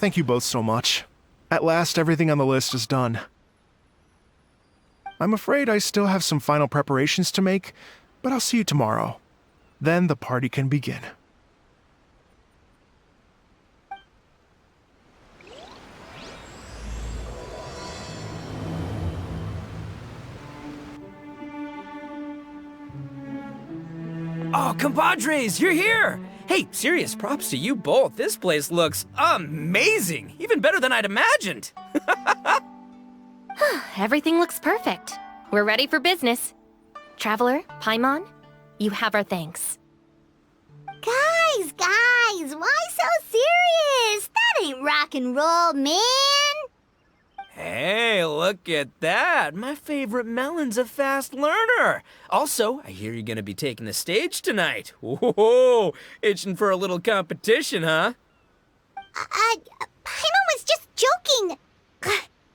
Thank you both so much. At last, everything on the list is done. I'm afraid I still have some final preparations to make, but I'll see you tomorrow. Then the party can begin. Oh, compadres, you're here! Hey, serious props to you both. This place looks amazing! Even better than I'd imagined! Everything looks perfect. We're ready for business. Traveler, Paimon, you have our thanks. Guys, why so serious? That ain't rock and roll, man! Hey, look at that! My favorite melon's a fast learner! Also, I hear you're gonna be taking the stage tonight. Whoa, itching for a little competition, huh? Paimon was just joking!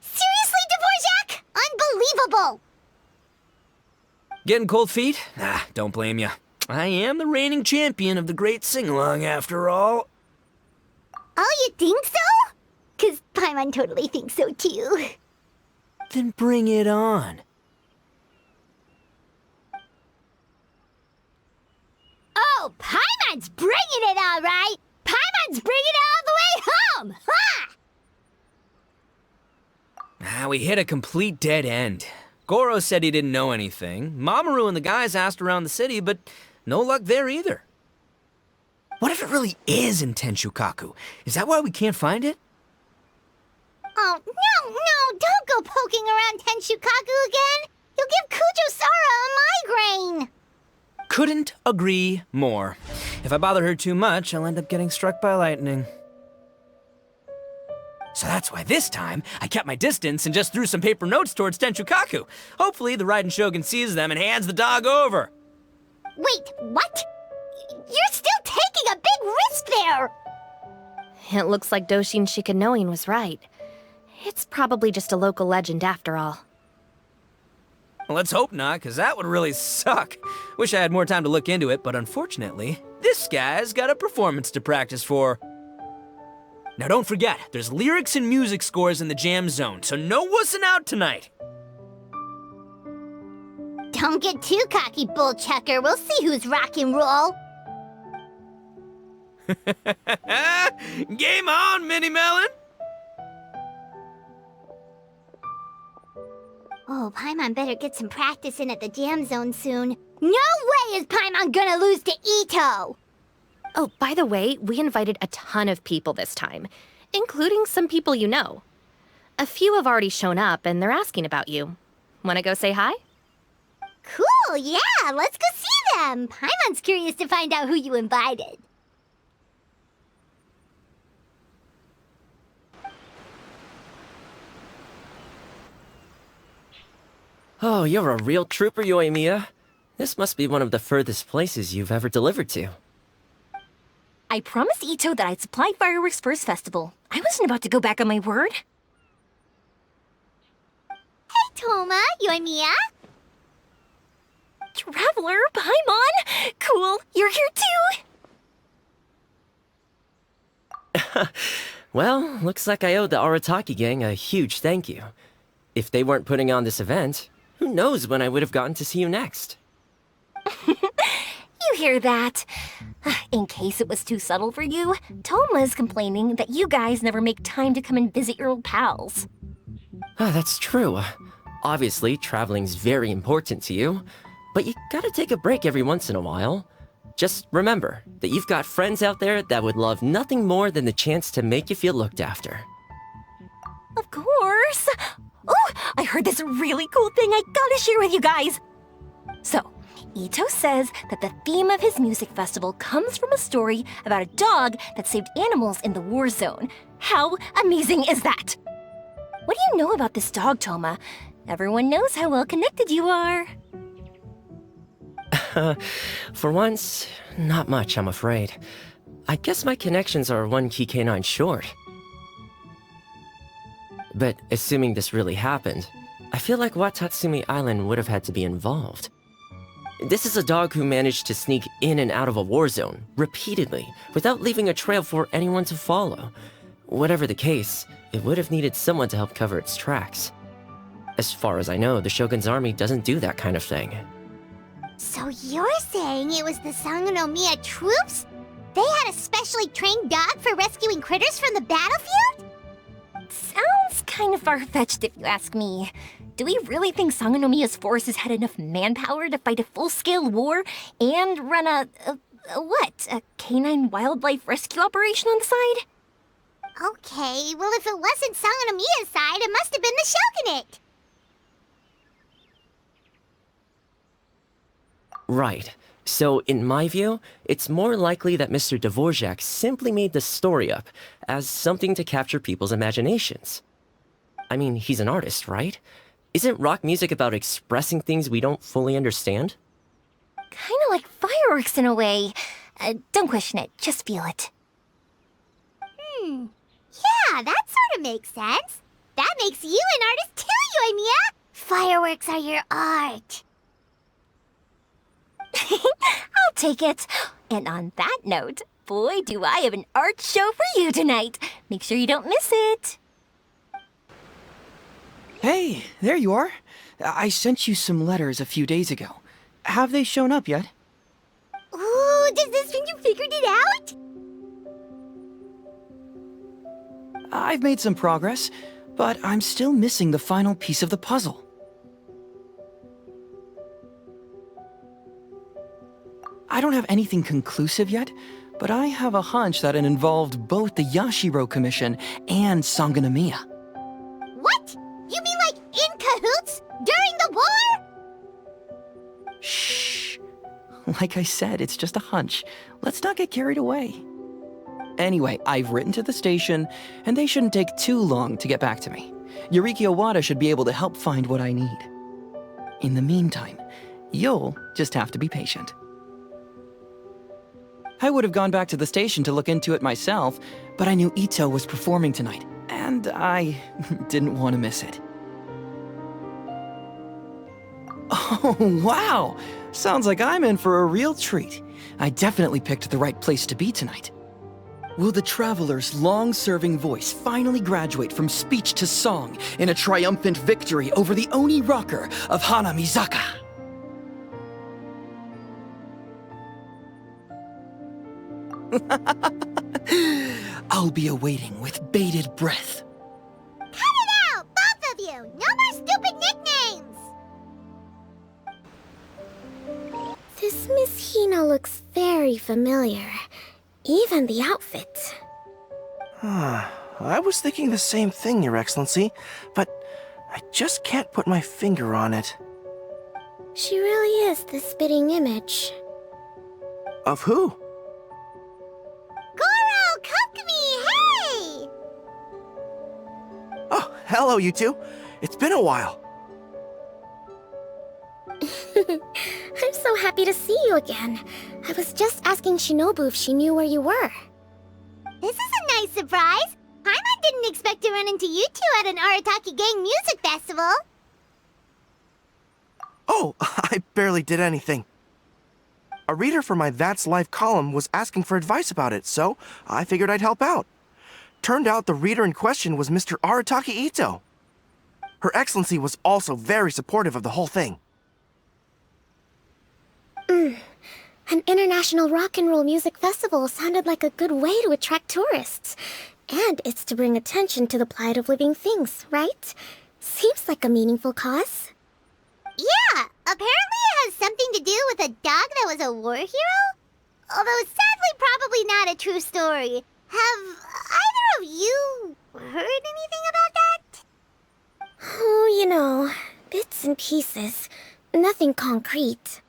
Seriously, Dvorak? Unbelievable! Getting cold feet? Ah, don't blame ya. I am the reigning champion of the great sing-along, after all. Oh, you think so? 'Cause Paimon totally thinks so, too. Then bring it on. Oh, Paimon's bringing it all right! Paimon's bringing it all the way home! Ha! We hit a complete dead end. Goro said he didn't know anything. Mamoru and the guys asked around the city, but no luck there either. What if it really is in Tenshukaku? Is that why we can't find it? Oh, no, don't go poking around Tenshukaku again! You'll give Kujo-Sara a migraine! Couldn't agree more. If I bother her too much, I'll end up getting struck by lightning. So that's why this time, I kept my distance and just threw some paper notes towards Tenshukaku. Hopefully, the Raiden Shogun sees them and hands the dog over. Wait, what? You're still taking a big risk there! It looks like Doshin Shikanoin was right. It's probably just a local legend after all. Well, let's hope not, because that would really suck. Wish I had more time to look into it, but unfortunately, this guy's got a performance to practice for. Now don't forget, there's lyrics and music scores in the jam zone, so no wussing out tonight. Don't get too cocky, bullchucker. We'll see who's rock and roll. Game on, Mini Melon! Oh, Paimon better get some practice in at the jam zone soon. No way is Paimon gonna lose to Ito! Oh, by the way, we invited a ton of people this time, including some people you know. A few have already shown up, and they're asking about you. Wanna go say hi? Cool, yeah, let's go see them. Paimon's curious to find out who you invited. Oh, you're a real trooper, Yoimiya. This must be one of the furthest places you've ever delivered to. I promised Ito that I'd supply fireworks for his festival. I wasn't about to go back on my word. Hey, Toma, Yoimiya. Traveler, Paimon! Cool, you're here too! Well, looks like I owe the Arataki gang a huge thank you. If they weren't putting on this event, who knows when I would have gotten to see you next. You hear that? In case it was too subtle for you, Toma's complaining that you guys never make time to come and visit your old pals. That's true. Obviously, traveling's very important to you, but you gotta take a break every once in a while. Just remember that you've got friends out there that would love nothing more than the chance to make you feel looked after. Of course! Oh, I heard this really cool thing I gotta share with you guys! So, Ito says that the theme of his music festival comes from a story about a dog that saved animals in the war zone. How amazing is that? What do you know about this dog, Toma? Everyone knows how well connected you are. For once, not much, I'm afraid. I guess my connections are one key canine short. But assuming this really happened, I feel like Watatsumi Island would have had to be involved. This is a dog who managed to sneak in and out of a war zone, repeatedly, without leaving a trail for anyone to follow. Whatever the case, it would have needed someone to help cover its tracks. As far as I know, the Shogun's army doesn't do that kind of thing. So you're saying it was the Sangonomiya troops? They had a specially trained dog for rescuing critters from the battlefield? Sounds kind of far-fetched if you ask me. Do we really think Sangonomiya's forces had enough manpower to fight a full-scale war and run a canine wildlife rescue operation on the side? Okay, well if it wasn't Sangonomiya's side, it must have been the Shogunate. Right. So, in my view, it's more likely that Mr. Dvorak simply made the story up as something to capture people's imaginations. I mean, he's an artist, right? Isn't rock music about expressing things we don't fully understand? Kinda like fireworks in a way. Don't question it, just feel it. Yeah, that sort of makes sense. That makes you an artist too, Yoimiya! Fireworks are your art. I'll take it. And on that note, boy, do I have an art show for you tonight. Make sure you don't miss it. Hey, there you are. I sent you some letters a few days ago. Have they shown up yet? Ooh, does this mean you figured it out? I've made some progress, but I'm still missing the final piece of the puzzle. I don't have anything conclusive yet, but I have a hunch that it involved both the Yashiro Commission and Sangonomiya. What? You mean like in cahoots? During the war? Shh. Like I said, it's just a hunch. Let's not get carried away. Anyway, I've written to the station, and they shouldn't take too long to get back to me. Yuriki Owada should be able to help find what I need. In the meantime, you'll just have to be patient. I would have gone back to the station to look into it myself, but I knew Ito was performing tonight, and I didn't want to miss it. Oh, wow! Sounds like I'm in for a real treat. I definitely picked the right place to be tonight. Will the Traveler's long-serving voice finally graduate from speech to song in a triumphant victory over the Oni rocker of Hanamizaka? I'll be awaiting with bated breath. Cut it out, both of you! No more stupid nicknames! This Miss Hina looks very familiar. Even the outfit. I was thinking the same thing, Your Excellency, but I just can't put my finger on it. She really is the spitting image. Of who? Goro, Kokumi, hey! Oh, hello, you two. It's been a while. I'm so happy to see you again. I was just asking Shinobu if she knew where you were. This is a nice surprise. Paimon didn't expect to run into you two at an Arataki gang music festival. Oh, I barely did anything. A reader for my That's Life column was asking for advice about it, so I figured I'd help out. Turned out the reader in question was Mr. Arataki Ito. Her Excellency was also very supportive of the whole thing. An international rock and roll music festival sounded like a good way to attract tourists. And it's to bring attention to the plight of living things, right? Seems like a meaningful cause. Yeah, apparently it has something to do with a dog that was a war hero? Although sadly probably not a true story. Have either of you heard anything about that? Oh, you know, bits and pieces. Nothing concrete.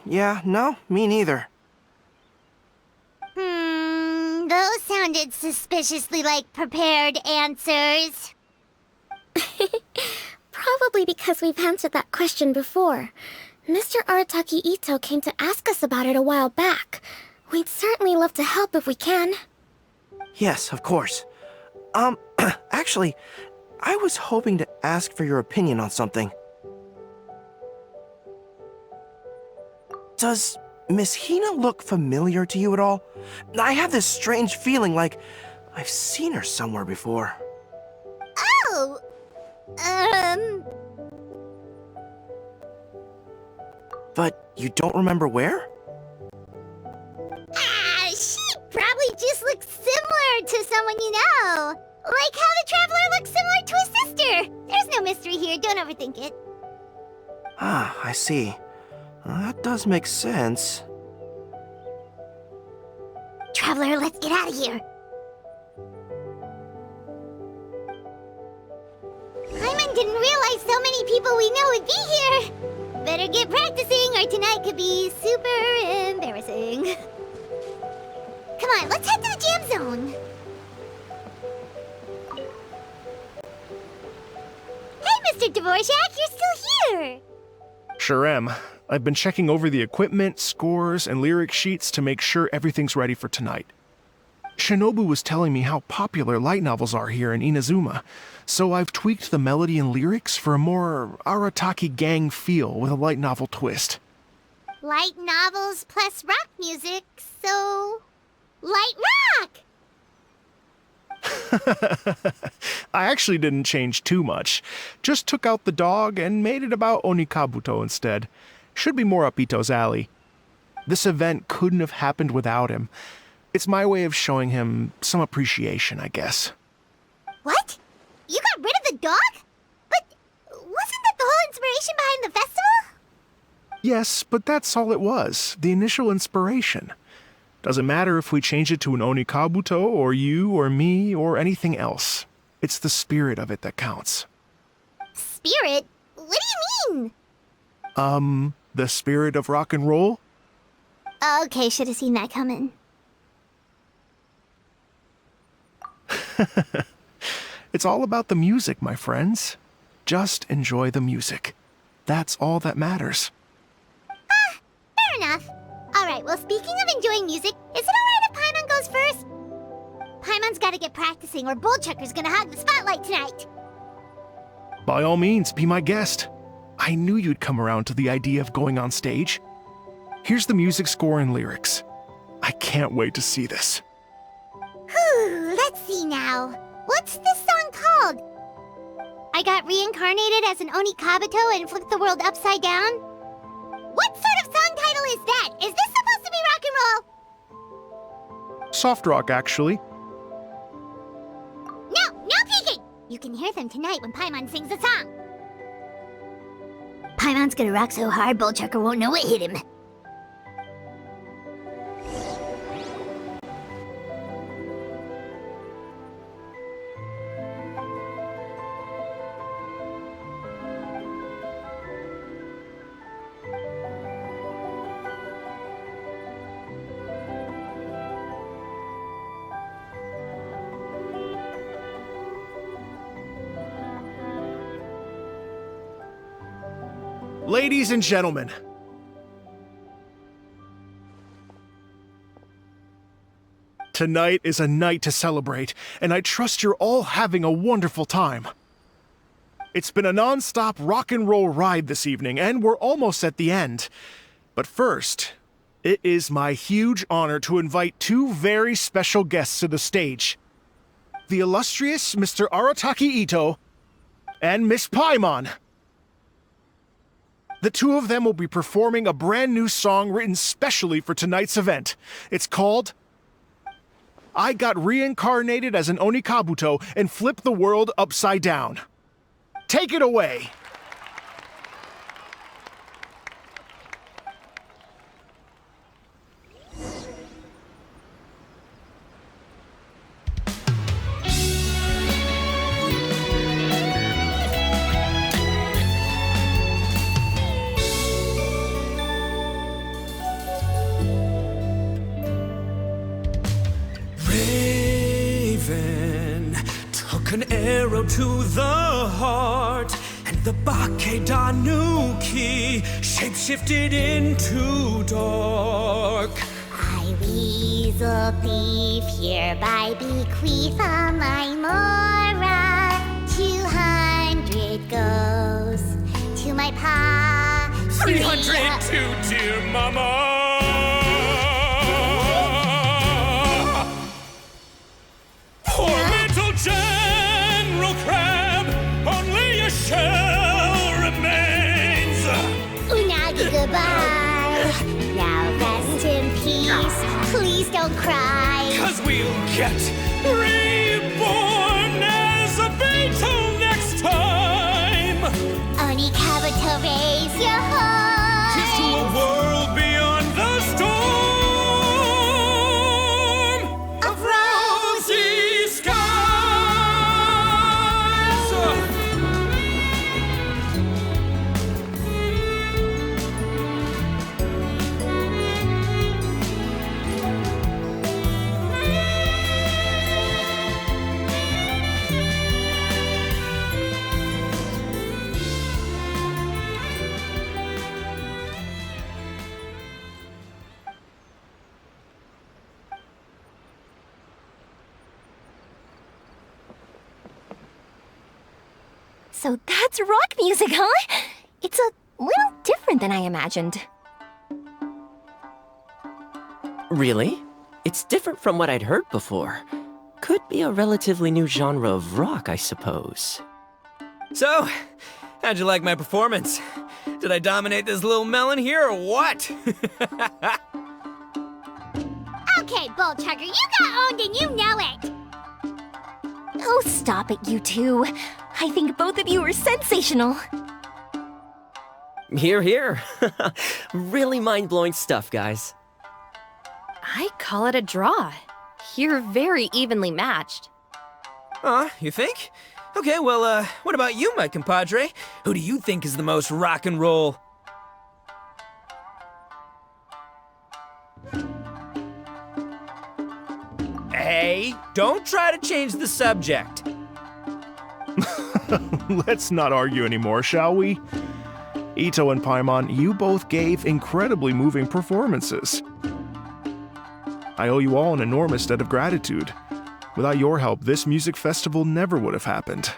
Yeah, no, me neither. Those sounded suspiciously like prepared answers. Probably because we've answered that question before. Mr. Arataki Ito came to ask us about it a while back. We'd certainly love to help if we can. Yes, of course. Actually, I was hoping to ask for your opinion on something. Does Miss Hina look familiar to you at all? I have this strange feeling like I've seen her somewhere before. Oh! But you don't remember where? She probably just looks similar to someone you know. Like how the Traveler looks similar to his sister. There's no mystery here, don't overthink it. Ah, I see. That does make sense. Traveler, let's get out of here. Paimon didn't realize so many people we know would be here. Better get practicing or tonight could be super embarrassing. Come on, let's head to the jam zone. Hey, Mr. Dvorak, you're still here. Sure am. I've been checking over the equipment, scores, and lyric sheets to make sure everything's ready for tonight. Shinobu was telling me how popular light novels are here in Inazuma, so I've tweaked the melody and lyrics for a more Arataki gang feel with a light novel twist. Light novels plus rock music, so... light rock! I actually didn't change too much. Just took out the dog and made it about Onikabuto instead. Should be more up Ito's alley. This event couldn't have happened without him. It's my way of showing him some appreciation, I guess. What? You got rid of the dog? But wasn't that the whole inspiration behind the festival? Yes, but that's all it was. The initial inspiration. Doesn't matter if we change it to an Onikabuto, or you, or me, or anything else. It's the spirit of it that counts. Spirit? What do you mean? The spirit of rock and roll? Okay, should have seen that coming. It's all about the music, my friends. Just enjoy the music. That's all that matters. Fair enough. Alright, well, speaking of enjoying music, is it alright if Paimon goes first? Paimon's gotta get practicing or Bullchucker's gonna hog the spotlight tonight. By all means, be my guest. I knew you'd come around to the idea of going on stage. Here's the music score and lyrics. I can't wait to see this. Whew, let's see now. What's this song called? I got reincarnated as an Onikabuto and flipped the world upside down? What sort of song title is that? Is this supposed to be rock and roll? Soft rock, actually. No peeking! You can hear them tonight when Paimon sings the song. Paimon's gonna rock so hard, Bullchucker won't know what hit him. Ladies and gentlemen, tonight is a night to celebrate, and I trust you're all having a wonderful time. It's been a non-stop rock and roll ride this evening, and we're almost at the end. But first, it is my huge honor to invite two very special guests to the stage. The illustrious Mr. Arataki Ito and Miss Paimon. The two of them will be performing a brand new song written specially for tonight's event. It's called I Got Reincarnated as an Onikabuto and Flipped the World Upside Down. Take it away! An arrow to the heart, and the Bakedanuki shapeshifted into dark. I, weasel thief, hereby bequeath all my mora. 200 goes to my pa. 300 to dear mama. crab, only a shell remains. Unagi, goodbye. Now rest in peace. Please don't cry. 'Cause we'll get reborn as a beetle next time. Oni Kabuto, raise your heart. Here's to a world beyond the storm of rosy skies. So that's rock music, huh? It's a little different than I imagined. Really? It's different from what I'd heard before. Could be a relatively new genre of rock, I suppose. So, how'd you like my performance? Did I dominate this little melon here or what? Okay, Bull Chugger, you got owned and you know it. Oh, stop it, you two. I think both of you are sensational. Hear, hear. Really mind-blowing stuff, guys. I call it a draw. You're very evenly matched. You think? Okay, well, what about you, my compadre? Who do you think is the most rock and roll? Hey, don't try to change the subject. Let's not argue anymore, shall we? Ito and Paimon, you both gave incredibly moving performances. I owe you all an enormous debt of gratitude. Without your help, this music festival never would have happened.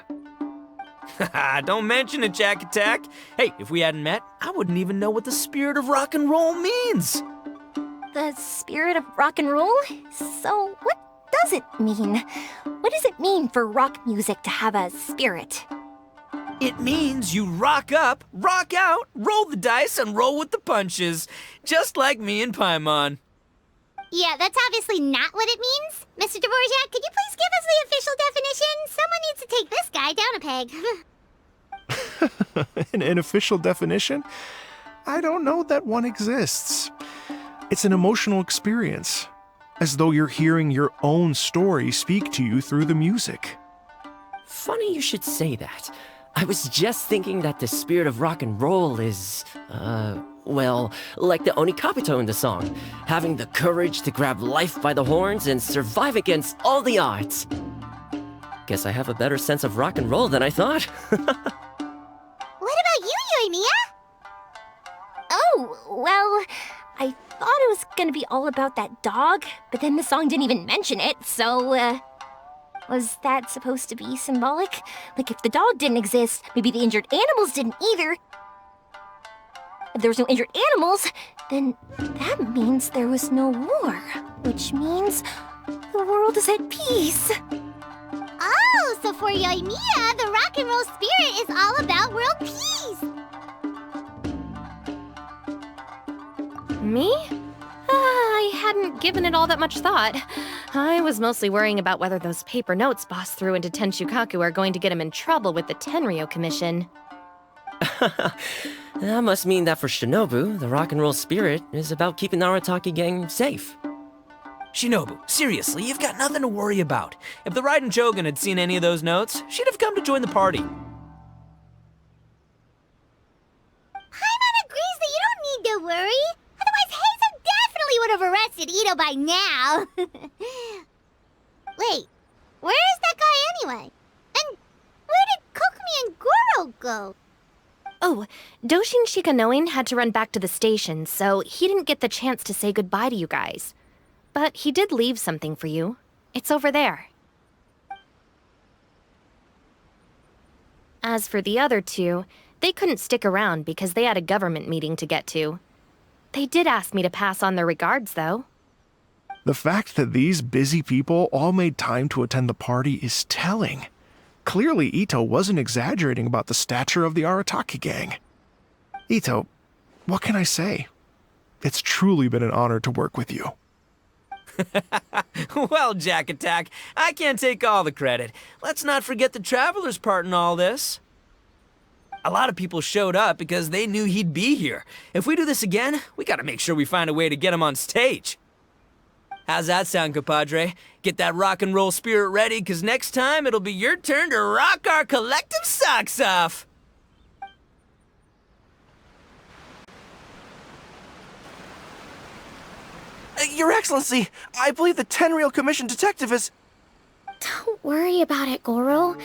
Don't mention it, Jack Attack. Hey, if we hadn't met, I wouldn't even know what the spirit of rock and roll means. The spirit of rock and roll? So, what does it mean? What does it mean for rock music to have a spirit? It means you rock up, rock out, roll the dice, and roll with the punches. Just like me and Paimon. Yeah, that's obviously not what it means. Mr. Dvorak, could you please give us the official definition? Someone needs to take this guy down a peg. An official definition? I don't know that one exists. It's an emotional experience, as though you're hearing your own story speak to you through the music. Funny you should say that. I was just thinking that the spirit of rock and roll is, well, like the Onikabuto in the song, having the courage to grab life by the horns and survive against all the odds. Guess I have a better sense of rock and roll than I thought. What about you, Yoimiya? Oh, well, I thought it was gonna be all about that dog, but then the song didn't even mention it, so, was that supposed to be symbolic? Like, if the dog didn't exist, maybe the injured animals didn't either. If there was no injured animals, then that means there was no war, which means the world is at peace. Oh, so for Yoimiya, the rock and roll spirit is all about world peace. Me? I hadn't given it all that much thought. I was mostly worrying about whether those paper notes Boss threw into Tenshukaku are going to get him in trouble with the Tenryo Commission. That must mean that for Shinobu, the rock and roll spirit is about keeping the Arataki gang safe. Shinobu, seriously, you've got nothing to worry about. If the Raiden Jogan had seen any of those notes, she'd have come to join the party. Paimon agrees that you don't need to worry. Otherwise, Heizo definitely would have arrested Ito by now. Wait, where is that guy anyway? And where did Kokumi and Goro go? Oh, Doshin Shikanoin had to run back to the station, so he didn't get the chance to say goodbye to you guys. But he did leave something for you. It's over there. As for the other two, they couldn't stick around because they had a government meeting to get to. They did ask me to pass on their regards, though. The fact that these busy people all made time to attend the party is telling. Clearly, Ito wasn't exaggerating about the stature of the Arataki gang. Ito, what can I say? It's truly been an honor to work with you. Well, Jack Attack, I can't take all the credit. Let's not forget the Traveler's part in all this. A lot of people showed up because they knew he'd be here. If we do this again, we gotta make sure we find a way to get him on stage. How's that sound, compadre? Get that rock and roll spirit ready, because next time it'll be your turn to rock our collective socks off. Your Excellency, I believe the Tenryou Commission detective is... Don't worry about it, Goro.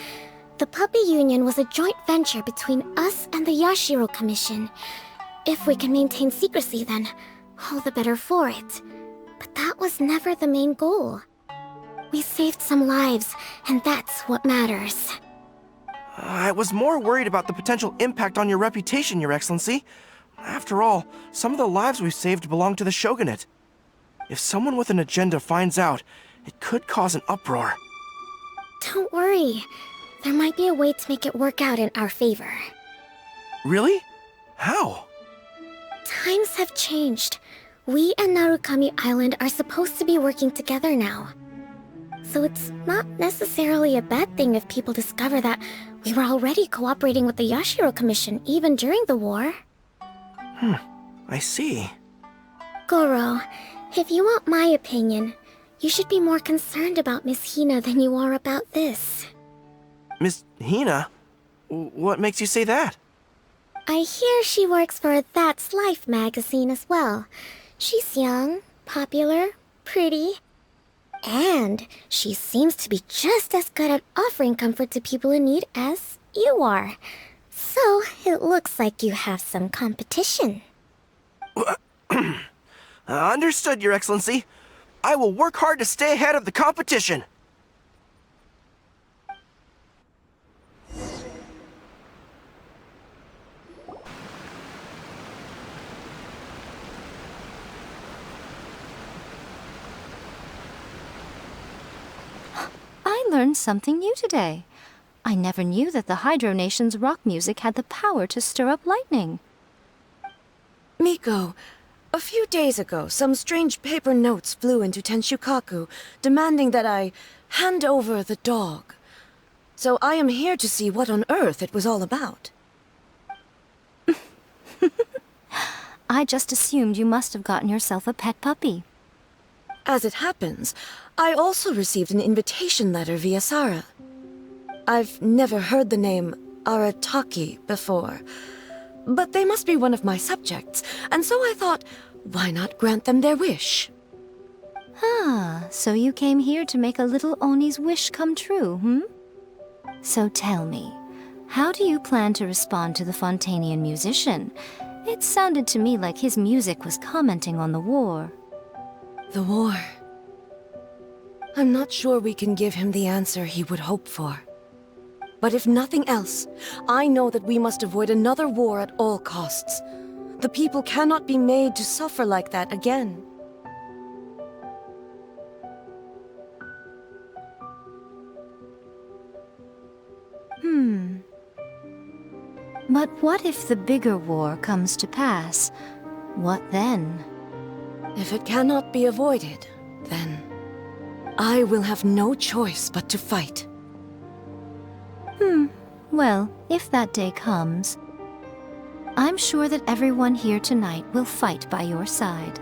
The Puppy Union was a joint venture between us and the Yashiro Commission. If we can maintain secrecy, then all the better for it. But that was never the main goal. We saved some lives, and that's what matters. I was more worried about the potential impact on your reputation, Your Excellency. After all, some of the lives we've saved belong to the Shogunate. If someone with an agenda finds out, it could cause an uproar. Don't worry. There might be a way to make it work out in our favor. Really? How? Times have changed. We and Narukami Island are supposed to be working together now. So it's not necessarily a bad thing if people discover that we were already cooperating with the Yashiro Commission even during the war. I see. Goro, if you want my opinion, you should be more concerned about Miss Hina than you are about this. Miss Hina? What makes you say that? I hear she works for That's Life magazine as well. She's young, popular, pretty, and she seems to be just as good at offering comfort to people in need as you are. So it looks like you have some competition. Understood, Your Excellency. I will work hard to stay ahead of the competition. I learned something new today. I never knew that the Hydro Nation's rock music had the power to stir up lightning. Miko, a few days ago, some strange paper notes flew into Tenshukaku, demanding that I hand over the dog. So I am here to see what on earth it was all about. I just assumed you must have gotten yourself a pet puppy. As it happens, I also received an invitation letter via Sara. I've never heard the name Arataki before, but they must be one of my subjects, and so I thought, why not grant them their wish? Ah, so you came here to make a little Oni's wish come true, So tell me, how do you plan to respond to the Fontanian musician? It sounded to me like his music was commenting on the war. The war. I'm not sure we can give him the answer he would hope for. But if nothing else, I know that we must avoid another war at all costs. The people cannot be made to suffer like that again. But what if the bigger war comes to pass? What then? If it cannot be avoided, then I will have no choice but to fight. Well, if that day comes, I'm sure that everyone here tonight will fight by your side.